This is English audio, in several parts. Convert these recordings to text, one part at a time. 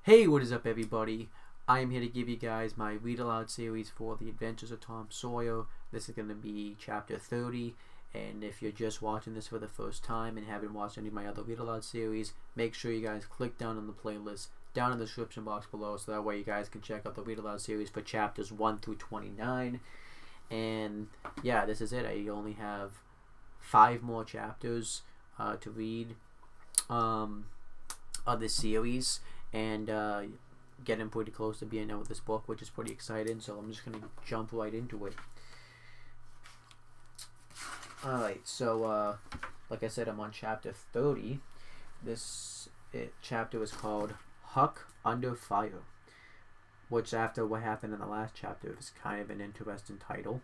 Hey, what is up, everybody? I am here to give you guys my Read Aloud series for The Adventures of Tom Sawyer. This is going to be chapter 30, and if you're just watching this for the first time and haven't watched any of my other Read Aloud series, make sure you guys click down on the playlist down in the description box below, so that way you guys can check out the Read Aloud series for chapters 1 through 29. And yeah, this is it. I only have 5 more chapters to read of this series, and getting pretty close to being done with this book, which is pretty exciting, so I'm just going to jump right into it. Alright, so like I said, I'm on chapter 30. This chapter is called Huck Under Fire, which, after what happened in the last chapter, is kind of an interesting title.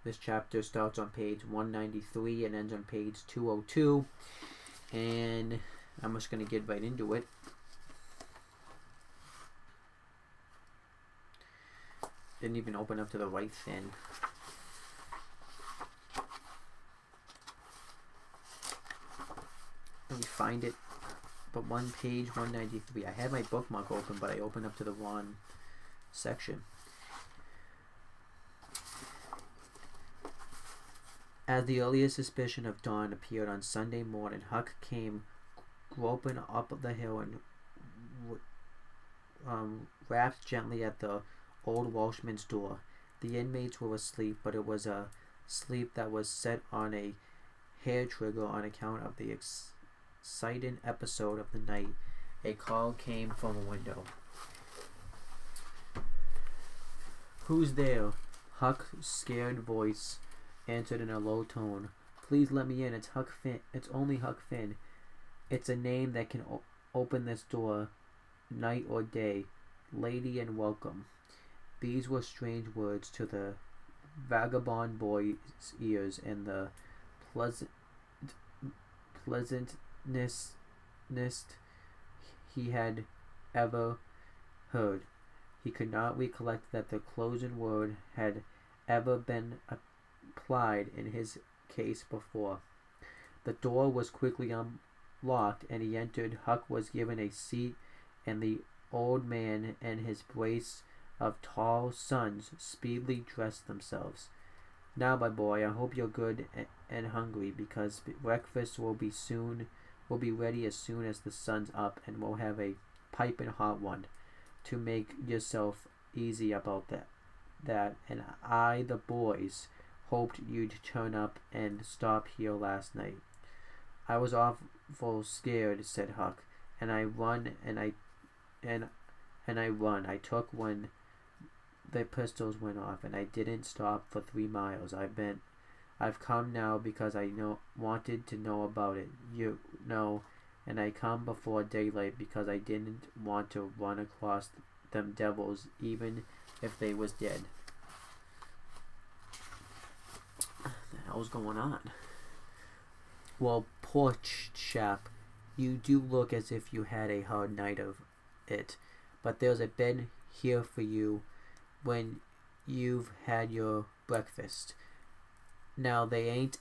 This chapter starts on page 193 and ends on page 202, and I'm just going to get right into it. Didn't even open up to the right thing. Let me find it. But one page 193. I had my bookmark open, but I opened up to the wrong section. As the earliest suspicion of dawn appeared on Sunday morning, Huck came groping up the hill and rapped gently at the old Welshman's door. The inmates were asleep, but it was a sleep that was set on a hair trigger on account of the exciting episode of the night. A call came from a window. "Who's there?" Huck's scared voice answered in a low tone. "Please let me in. It's Huck Finn. It's only Huck Finn. It's a name that can open this door, night or day. Lady and welcome." These were strange words to the vagabond boy's ears, and the pleasantness he had ever heard. He could not recollect that the closing word had ever been applied in his case before. The door was quickly unlocked, and he entered. Huck was given a seat, and the old man and his brace of tall sons speedily dressed themselves. "Now, my boy, I hope you're good and hungry, because breakfast will be ready as soon as the sun's up, and we'll have a piping hot one, to make yourself easy about that. And the boys, hoped you'd turn up and stop here last night." "I was awful scared," said Huck, "and I run I took when the pistols went off, and I didn't stop for 3 miles. I've come now because I wanted to know about it, and I come before daylight because I didn't want to run across them devils, even if they was dead." What the hell's going on? "Well, poor chap, you do look as if you had a hard night of it, but there's a bed here for you when you've had your breakfast. Now, they ain't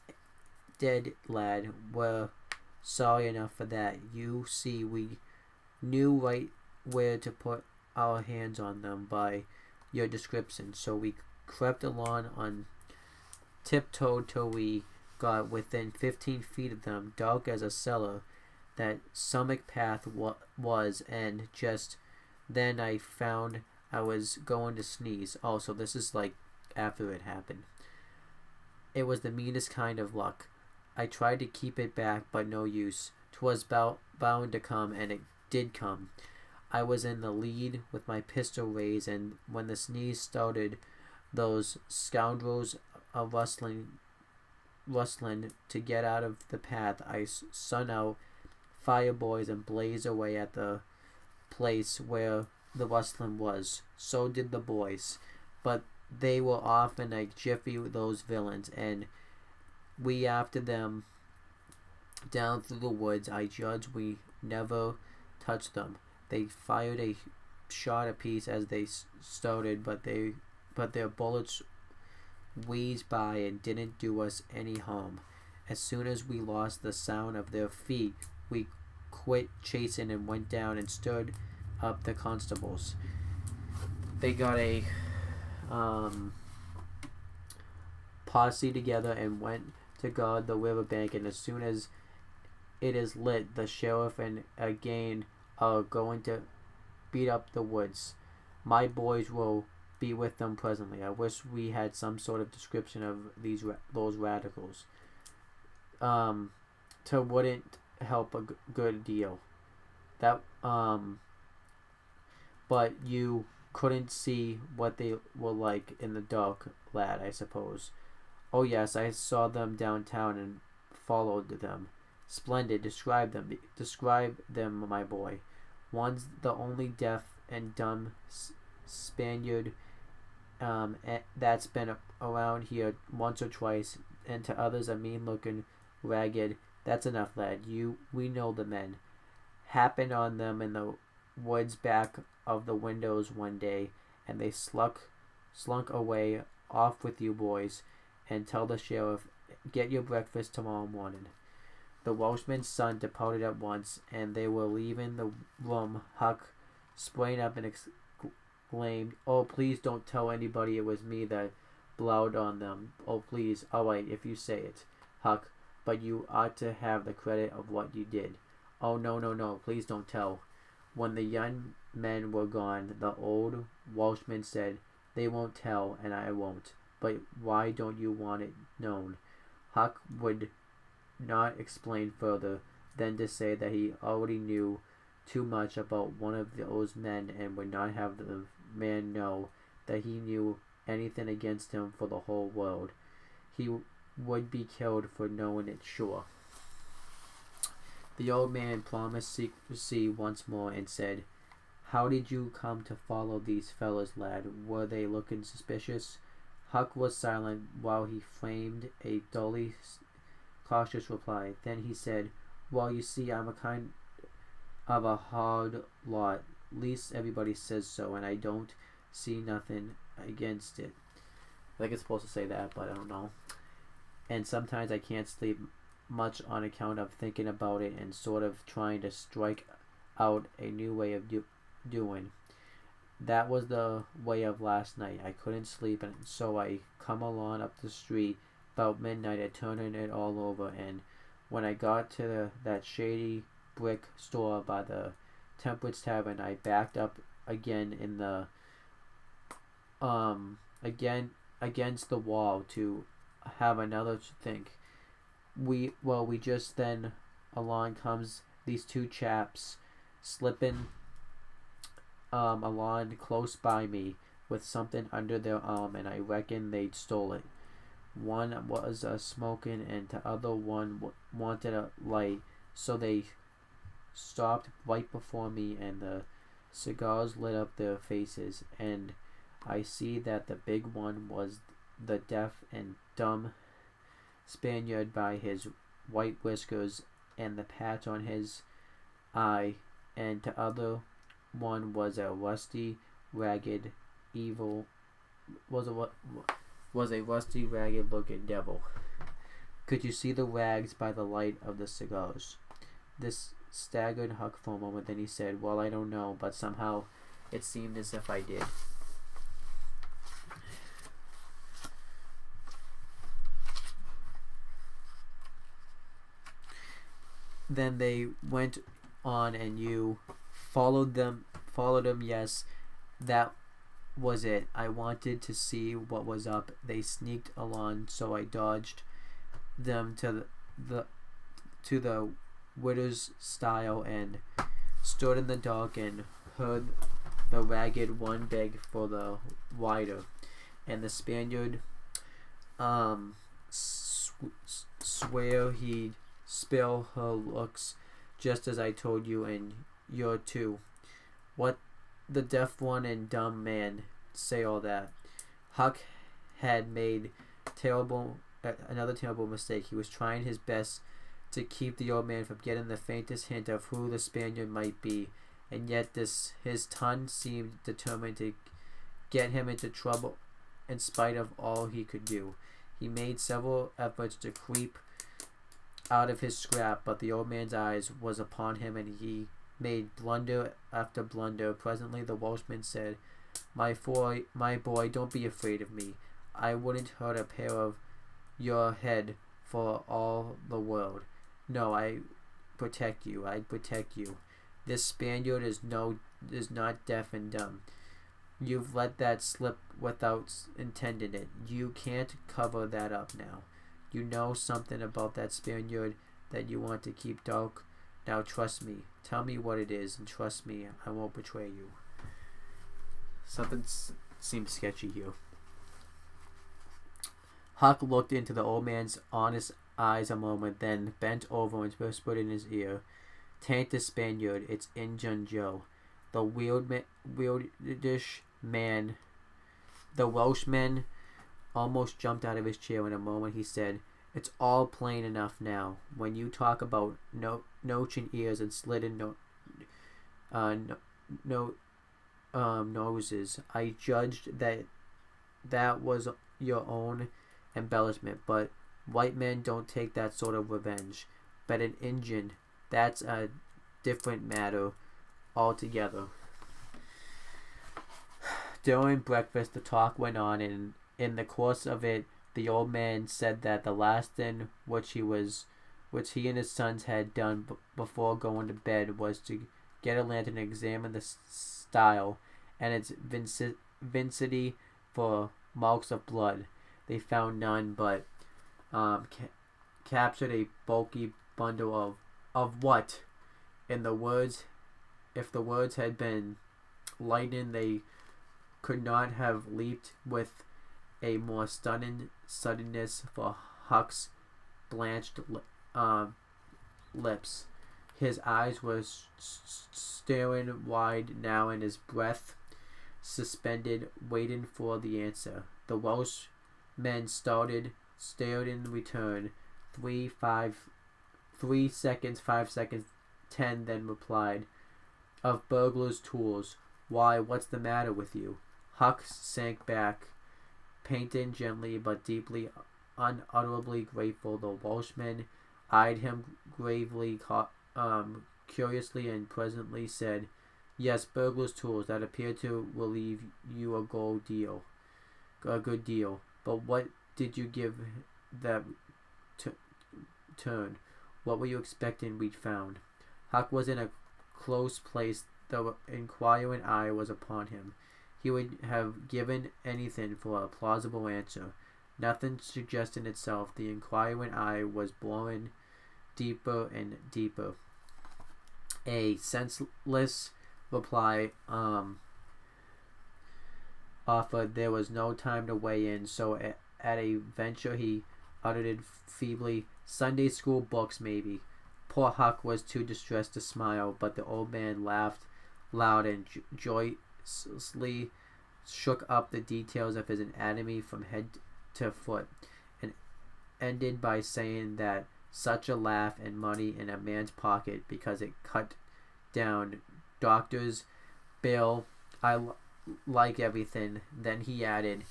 dead, lad. We're sorry enough for that. You see, we knew right where to put our hands on them by your description, so we crept along on tiptoe till we got within 15 feet of them, dark as a cellar that stomach path was, and just then I found I was going to sneeze." Oh, so this is like after it happened. "It was the meanest kind of luck. I tried to keep it back, but no use. 'Twas bound to come, and it did come. I was in the lead with my pistol raised, and when the sneeze started, those scoundrels are rustling to get out of the path. I sung out, 'Fire, boys,' and blazed away at the place where the rustling was. So did the boys, but they were off in a jiffy, those villains, and we after them down through the woods. I judge we never touched them. They fired a shot apiece as they started, but their bullets whizzed by and didn't do us any harm. As soon as we lost the sound of their feet, we quit chasing and went down and stood up the constables. They got a posse together and went to guard the riverbank, and as soon as it is lit, the sheriff and a gang are going to beat up the woods. My boys will be with them presently. I wish we had some sort of description of those radicals. To wouldn't help a good deal. That but you couldn't see what they were like in the dark, lad, I suppose. Oh yes, I saw them downtown and followed them. Splendid. Describe them, my boy. One's the only deaf and dumb Spaniard that's been around here once or twice, and to others a mean-looking, ragged. That's enough, lad. We know the men. Happened on them in the woods back of the windows one day, and they slunk away. Off with you, boys, and tell the sheriff, get your breakfast tomorrow morning. The Welshman's son departed at once, and they were leaving the room. Huck sprang up and exclaimed, "Oh, please don't tell anybody it was me that blowed on them. Oh, please. All right, if you say it, Huck, but you ought to have the credit of what you did." "Oh, no, please don't tell." When the young men were gone, the old Welshman said, "They won't tell, and I won't. But why don't you want it known?" Huck would not explain further than to say that he already knew too much about one of those men and would not have the man know that he knew anything against him for the whole world. He would be killed for knowing it, sure. The old man promised secrecy once more and said, "How did you come to follow these fellows, lad? Were they looking suspicious?" Huck was silent while he framed a dully cautious reply. Then he said, "Well, you see, I'm a kind of a hard lot. Least everybody says so, and I don't see nothing against it." I think it's supposed to say that, but I don't know. "And sometimes I can't sleep much on account of thinking about it and sort of trying to strike out a new way of doing. That was the way of last night. I couldn't sleep, and so I come along up the street about midnight and turning it all over, and when I got to that shady brick store by the Temperance Tavern, I backed up again in the against the wall to have another think. We just then along comes these two chaps slipping along close by me with something under their arm, and I reckon they'd stole it. One was smoking, and the other one wanted a light, so they stopped right before me, and the cigars lit up their faces, and I see that the big one was the deaf and dumb Spaniard by his white whiskers and the patch on his eye, and the other one was a rusty, ragged, looking devil. Could you see the rags by the light of the cigars? This staggered Huck for a moment, then he said, "Well, I don't know, but somehow it seemed as if I did." Then they went on, and you followed them. Yes, that was it. I wanted to see what was up. They sneaked along, so I dodged them to the widow's stile and stood in the dark and heard the ragged one beg for the rider, and the Spaniard swear he'd spill her looks, just as I told you, and you're too. What the deaf one and dumb man say all that? Huck had made another terrible mistake. He was trying his best to keep the old man from getting the faintest hint of who the Spaniard might be, and yet his tongue seemed determined to get him into trouble in spite of all he could do. He made several efforts to creep out of his scrap, but the old man's eyes was upon him, and he made blunder after blunder. Presently the Welshman said, my boy, don't be afraid of me. I wouldn't hurt a hair of your head for all the world. No, I'd protect you. This Spaniard is not deaf and dumb. You've let that slip without intending it. You can't cover that up now. You know something about that Spaniard that you want to keep dark. Now trust me. Tell me what it is, and trust me, I won't betray you. Something seems sketchy here. Huck looked into the old man's honest eyes a moment, then bent over and whispered in his ear, "'Tain't the Spaniard, it's Injun Joe." The Welshman almost jumped out of his chair in a moment. He said, "It's all plain enough now. When you talk about noching ears and slitting noses, I judged that was your own embellishment, but white men don't take that sort of revenge. But an Injun, that's a different matter altogether." During breakfast, the talk went on, and in the course of it, the old man said that the last thing which he and his sons had done before going to bed was to get a lantern and examine the stile and its vicinity for marks of blood. They found none, but captured a bulky bundle of what? If the words had been lightning, they could not have leaped with a more stunning suddenness for Huck's blanched lips. His eyes were staring wide now, and his breath suspended, waiting for the answer. The Welshman stared in return. 3 seconds, 5 seconds, 10, then replied, "Of burglars' tools. Why, what's the matter with you?" Huck sank back, panting gently but deeply, unutterably grateful. The Welshman eyed him gravely, curiously, and presently said, "Yes, burglars' tools. That appear to relieve you a good deal. But what did you give that turn? What were you expecting we'd found?" Huck was in a close place. The inquiring eye was upon him. He would have given anything for a plausible answer. Nothing suggesting itself. The inquiring eye was boring deeper and deeper. A senseless reply offered. There was no time to weigh in, so at a venture he uttered feebly, "Sunday school books, maybe." Poor Huck was too distressed to smile, but the old man laughed loud and joyously shook up the details of his anatomy from head to foot, and ended by saying that such a laugh and money in a man's pocket because it cut down doctor's bill. I like everything. Then he added,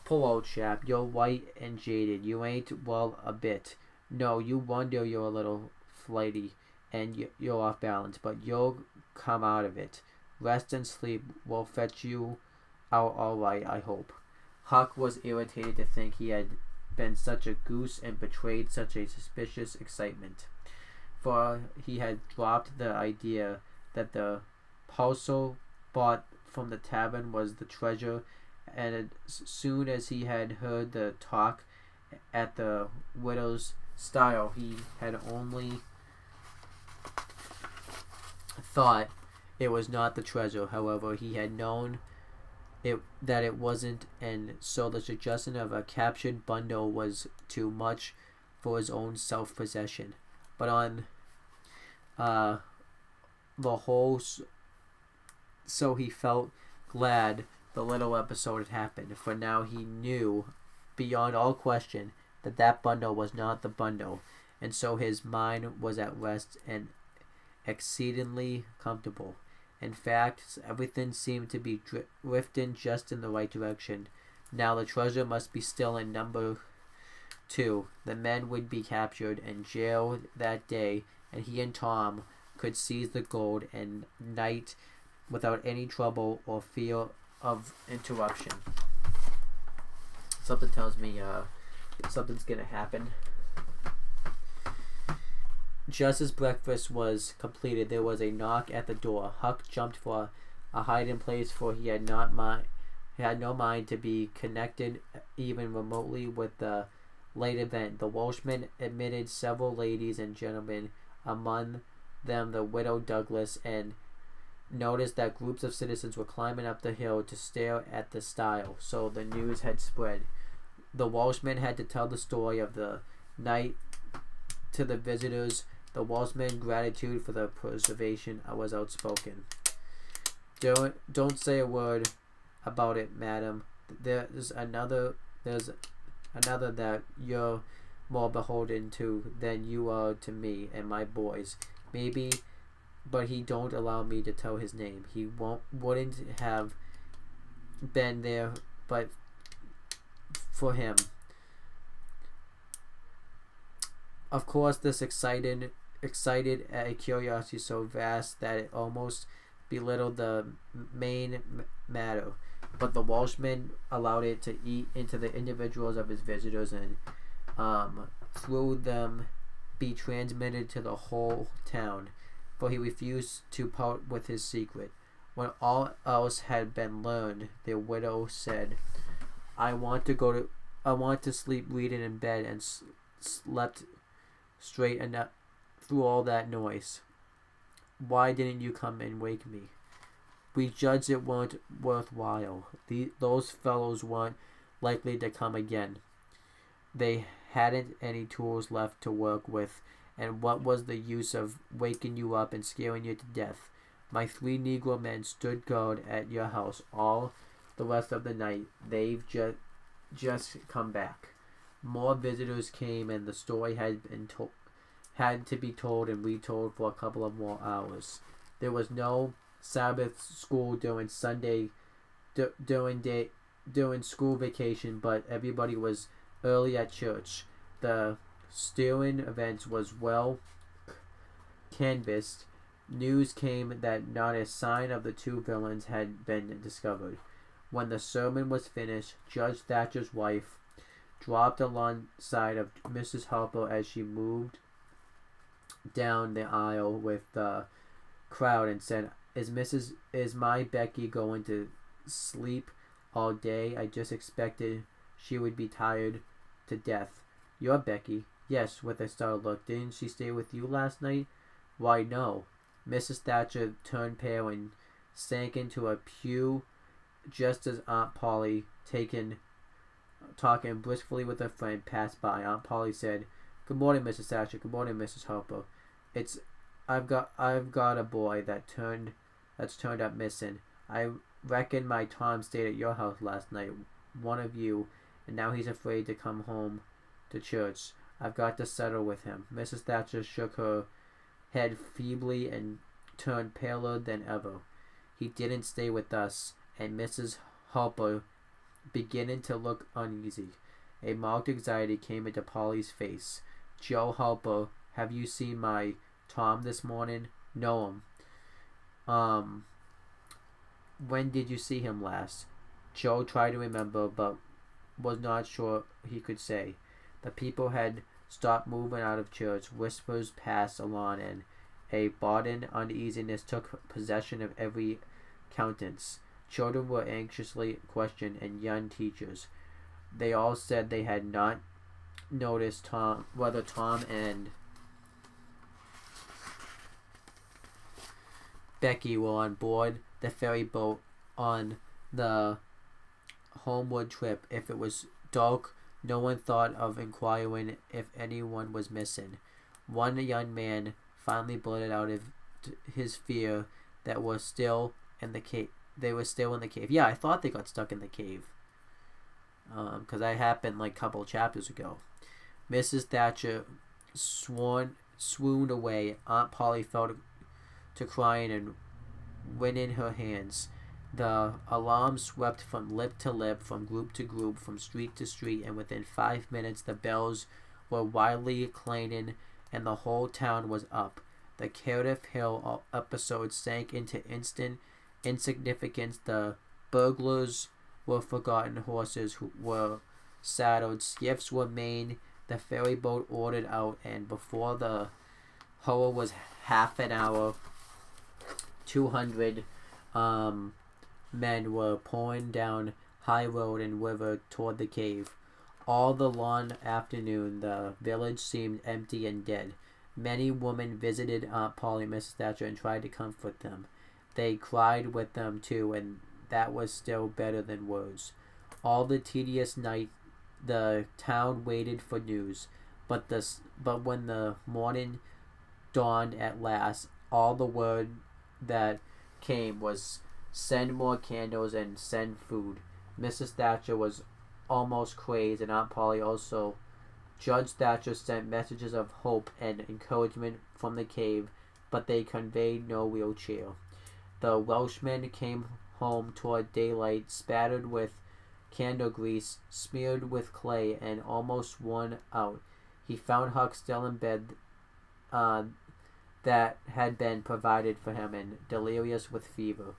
"Poor old chap, you're white and jaded. You ain't well a bit. No, you wonder you're a little flighty and you're off balance, but you'll come out of it. Rest and sleep will fetch you out all right, I hope." Huck was irritated to think he had been such a goose and betrayed such a suspicious excitement, for he had dropped the idea that the parcel bought from the tavern was the treasure, and as soon as he had heard the talk at the widow's stile, he had only thought it was not the treasure. However, he had known that it wasn't, and so the suggestion of a captured bundle was too much for his own self-possession. But on the whole, so he felt glad the little episode had happened, for now he knew beyond all question that bundle was not the bundle, and so his mind was at rest and exceedingly comfortable. In fact, everything seemed to be drifting just in the right direction. Now the treasure must be still in number 2. The men would be captured and jailed that day, and he and Tom could seize the gold and night without any trouble or fear of interruption. Something tells me something's gonna happen. Just as breakfast was completed, there was a knock at the door. Huck jumped for a hiding place, for he had no mind to be connected even remotely with the late event. The Welshman admitted several ladies and gentlemen, among them the widow Douglas, and noticed that groups of citizens were climbing up the hill to stare at the stile. So the news had spread. The Welshman had to tell the story of the night to the visitors. The Welshman's gratitude for the preservation was outspoken. Don't say a word about it, madam. There's another that you're more beholden to than you are to me and my boys. Maybe, but he don't allow me to tell his name. He wouldn't have been there but for him. Of course, this excited a curiosity so vast that it almost belittled the main matter. But the Welshman allowed it to eat into the individuals of his visitors, and through them be transmitted to the whole town, for he refused to part with his secret. When all else had been learned, the widow said, I want to sleep reading in bed, and slept straight enough through all that noise. Why didn't you come and wake me? We judged it weren't worthwhile. Those fellows weren't likely to come again. They hadn't any tools left to work with, and what was the use of waking you up and scaring you to death? My 3 Negro men stood guard at your house all the rest of the night. They've just come back. More visitors came, and the story had to be told and retold for a couple of more hours. There was no Sabbath school during during school vacation, but everybody was early at church. The stirring event was well canvassed. News came that not a sign of the 2 villains had been discovered. When the sermon was finished, Judge Thatcher's wife dropped alongside of Mrs. Harper as she moved down the aisle with the crowd and said, Is my Becky going to sleep all day? I just expected she would be tired to death. Your Becky? Yes, with a startled look. Didn't she stay with you last night? Why, no. Mrs. Thatcher turned pale and sank into a pew just as Aunt Polly, talking briskly with a friend, passed by. Aunt Polly said, Good morning, Mrs. Thatcher. Good morning, Mrs. Harper. I've got a boy that's turned up missing. I reckon my Tom stayed at your house last night, one of you, and now he's afraid to come home to church. I've got to settle with him. Mrs. Thatcher shook her head feebly and turned paler than ever. He didn't stay with us, and Mrs. Harper beginning to look uneasy. A marked anxiety came into Polly's face. Joe Harper, have you seen my Tom this morning? No, when did you see him last? Joe tried to remember, but was not sure he could say. The people had stopped moving out of church. Whispers passed along, and a boding uneasiness took possession of every countenance. Children were anxiously questioned, and young teachers. They all said they had not noticed whether Tom and Becky were on board the ferry boat on the homeward trip. If it was dark, no one thought of inquiring if anyone was missing. One young man finally blurted out of his fear that was still in the cave. They were still in the cave. Yeah, I thought they got stuck in the cave. Because that happened like a couple of chapters ago. Mrs. Thatcher swooned away. Aunt Polly fell to crying and wringing her hands. The alarm swept from lip to lip, from group to group, from street to street, and within 5 minutes the bells were wildly clanging and the whole town was up. The Cardiff Hill episode sank into instant insignificance. The burglars were forgotten. Horses were saddled. Skiffs were made. The ferry boat ordered out. And before the horror was half an hour, 200 men were pouring down high road and river toward the cave. All the long afternoon, the village seemed empty and dead. Many women visited Aunt Polly and Mrs. Thatcher and tried to comfort them. They cried with them too, and that was still better than words. All the tedious night, the town waited for news, but when the morning dawned at last, all the word that came was send more candles and send food. Mrs. Thatcher was almost crazed, and Aunt Polly also. Judge Thatcher sent messages of hope and encouragement from the cave, but they conveyed no real cheer. The Welshman came home toward daylight, spattered with candle grease, smeared with clay, and almost worn out. He found Huck still in bed that had been provided for him and delirious with fever.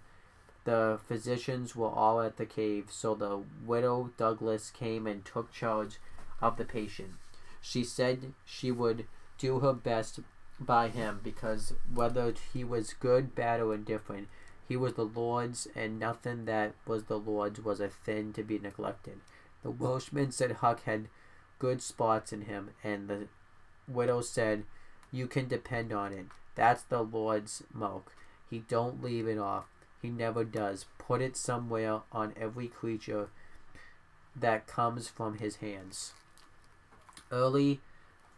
The physicians were all at the cave, so the widow Douglas came and took charge of the patient. She said she would do her best by him, because whether he was good, bad, or indifferent, he was the Lord's, and nothing that was the Lord's was a thing to be neglected. The Welshman said Huck had good spots in him, and the widow said, "You can depend on it. That's the Lord's milk. He don't leave it off. He never does. Put it somewhere on every creature that comes from his hands." Early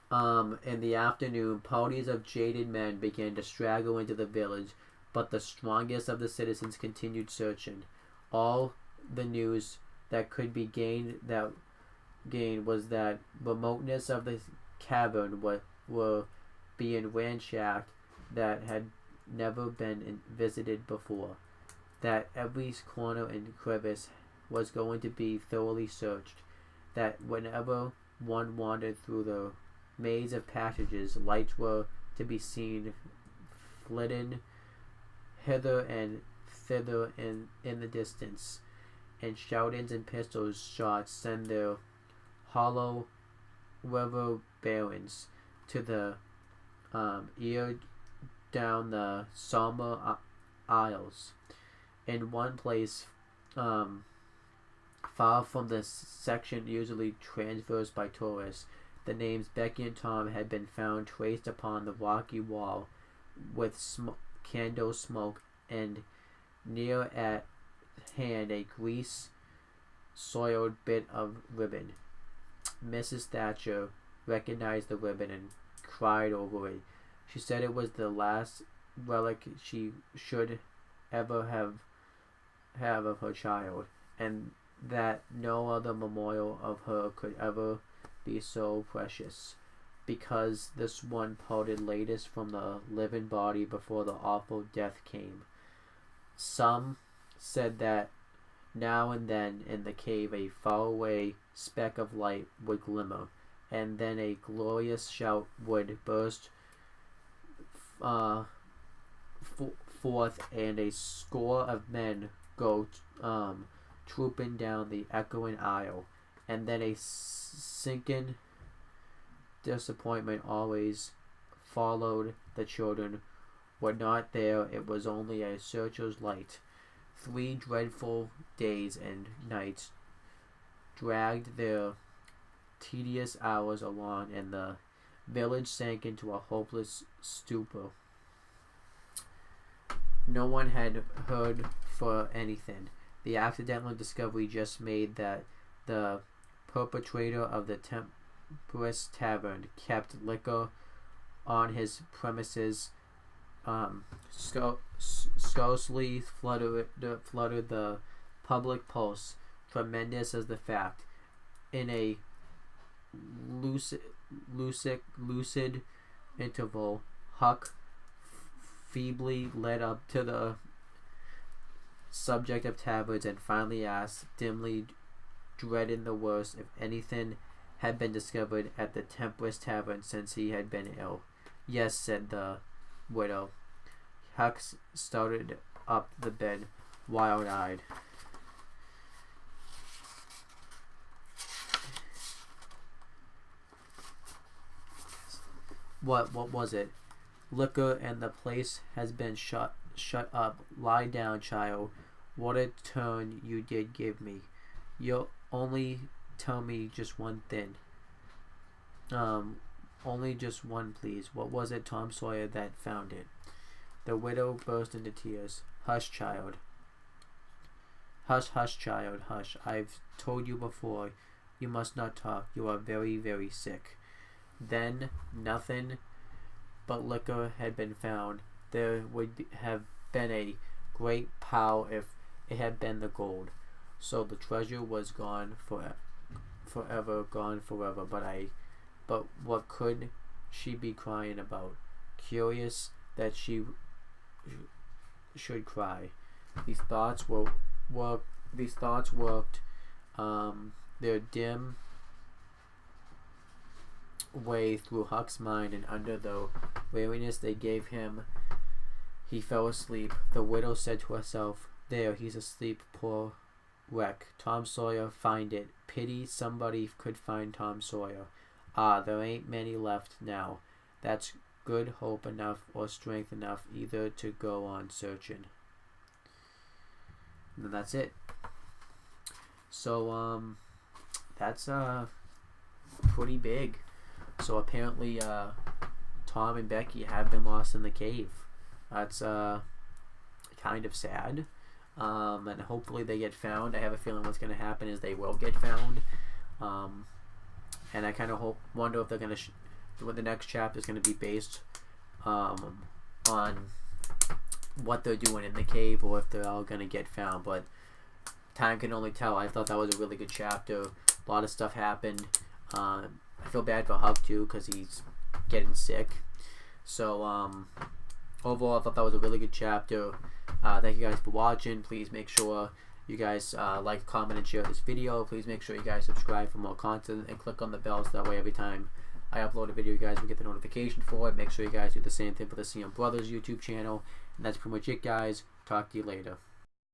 in the afternoon, parties of jaded men began to straggle into the village, but the strongest of the citizens continued searching. All the news that could be gained was that remoteness of the cavern were being ransacked that had never been visited before, that every corner and crevice was going to be thoroughly searched, that whenever one wandered through the maze of passages, lights were to be seen flitting hither and thither in the distance, and shoutings and pistol shots sent their hollow reverberations to the ear down the somber aisles. In one place, far from the section usually traversed by tourists, the names Becky and Tom had been found traced upon the rocky wall with candle smoke, and near at hand a grease-soiled bit of ribbon. Mrs. Thatcher recognized the ribbon and cried over it. She said it was the last relic she should ever have of her child, and that no other memorial of her could ever be so precious, because this one parted latest from the living body before the awful death came. Some said that now and then in the cave a faraway speck of light would glimmer, and then a glorious shout would burst forth, and a score of men go trooping down the echoing aisle, and then a sinking disappointment always followed. The children were not there. It was only a searcher's light. 3 dreadful days and nights dragged their tedious hours along, and the village sank into a hopeless stupor. No one had heard for anything. The accidental discovery just made that the perpetrator of the Tempest Tavern kept liquor on his premises scarcely fluttered the public pulse, tremendous as the fact. In a lucid interval, Huck feebly led up to the subject of taverns and finally asked, dimly dreading the worst, if anything had been discovered at the Tempest Tavern since he had been ill. Yes, said the widow. Huck started up the bed, wild-eyed. What was it? Liquor and the place has been shut up. Lie down, child. What a turn you did give me. You'll only tell me just one thing. Only just one, please. What was it, Tom Sawyer, that found it? The widow burst into tears. Hush, child. Hush, child, hush. I've told you before, you must not talk. You are very, very sick. Then nothing but liquor had been found. There would have been a great pile if it had been the gold. So the treasure was gone forever, gone forever. But what could she be crying about? Curious that she should cry. These thoughts worked their dim way through Huck's mind, and under the weariness they gave him, he fell asleep. The widow said to herself, "There, he's asleep, poor wreck. Tom Sawyer, find it. Pity somebody could find Tom Sawyer. Ah, there ain't many left now. That's good hope enough or strength enough either to go on searching." And that's it. So that's pretty big. So apparently Tom and Becky have been lost in the cave. That's kind of sad. And hopefully they get found. I have a feeling what's going to happen is they will get found. And I kind of wonder if they're going to what the next chapter is going to be based on what they're doing in the cave, or if they're all going to get found. But time can only tell. I thought that was a really good chapter. A lot of stuff happened. I feel bad for Huck too, because he's getting sick. So overall, I thought that was a really good chapter. Thank you guys for watching. Please make sure you guys like, comment, and share this video. Please make sure you guys subscribe for more content and click on the bell so that way every time I upload a video, you guys will get the notification for it. Make sure you guys do the same thing for the CM Brothers YouTube channel. And that's pretty much it, guys. Talk to you later.